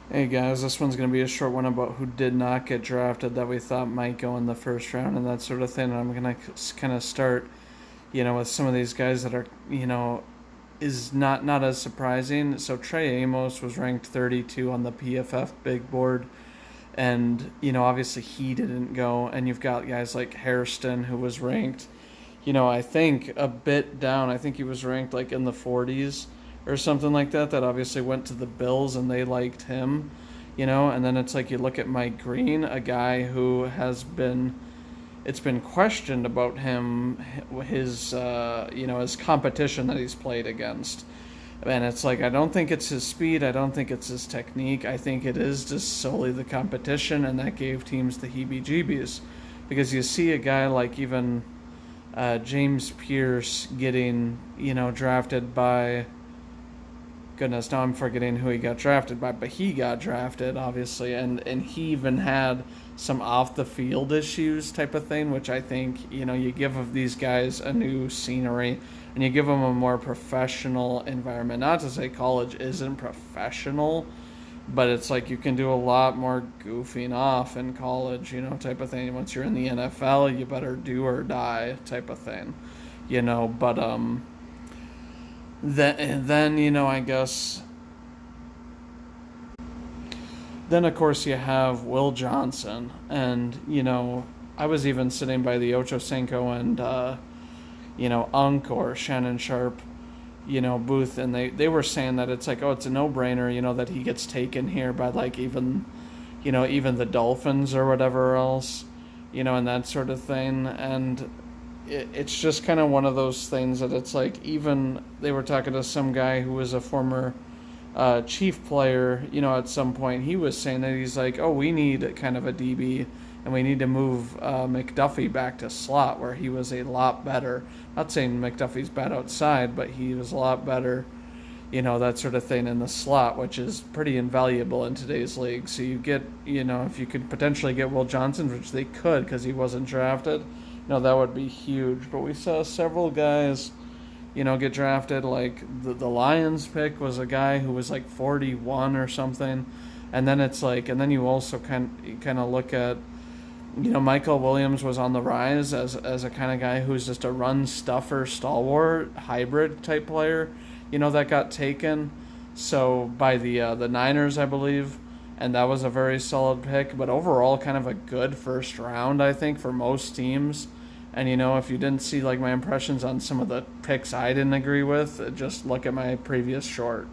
Hey guys, this one's going to be a short one about who did not get drafted that we thought might go in the first round and that sort of thing. And I'm going to kind of start, with some of these guys that are, is not as surprising. So Trey Amos was ranked 32 on the PFF big board, and obviously he didn't go. And you've got guys like Hairston who was ranked, I think a bit down. I think he was ranked like in the 40s or something like that. That obviously went to the Bills and they liked him, And then it's like you look at Mike Green, a guy who has been, it's been questioned about him, his competition that he's played against. And it's like, I don't think it's his speed. I don't think it's his technique. I think it is just solely the competition, and that gave teams the heebie jeebies. Because you see a guy like even James Pierce getting, drafted by, goodness, now I'm forgetting who he got drafted by, but he got drafted, obviously, and he even had some off the field issues type of thing, which I think, you give these guys a new scenery and you give them a more professional environment. Not to say college isn't professional, but it's like you can do a lot more goofing off in college, type of thing. Once you're in the NFL, you better do or die type of thing, but then I guess then of course you have Will Johnson, and I was even sitting by the Ocho Cinco and Unk or Shannon Sharp, booth, and they were saying that it's like, oh, it's a no brainer, that he gets taken here by like even the Dolphins or whatever else, and that sort of thing, and it's just kind of one of those things that it's like, even they were talking to some guy who was a former Chief player, at some point he was saying that he's like, oh, we need kind of a DB and we need to move McDuffie back to slot where he was a lot better. Not saying McDuffie's bad outside, but he was a lot better, that sort of thing in the slot, which is pretty invaluable in today's league. So you get, if you could potentially get Will Johnson, which they could because he wasn't drafted, that would be huge. But we saw several guys, get drafted. Like the Lions pick was a guy who was like 41 or something, and then it's like, and then you also kind of look at, Michael Williams was on the rise as a kind of guy who's just a run stuffer, stalwart, hybrid type player, that got taken. So by the Niners, I believe, and that was a very solid pick. But overall, kind of a good first round, I think, for most teams. And if you didn't see like my impressions on some of the picks I didn't agree with, just look at my previous short.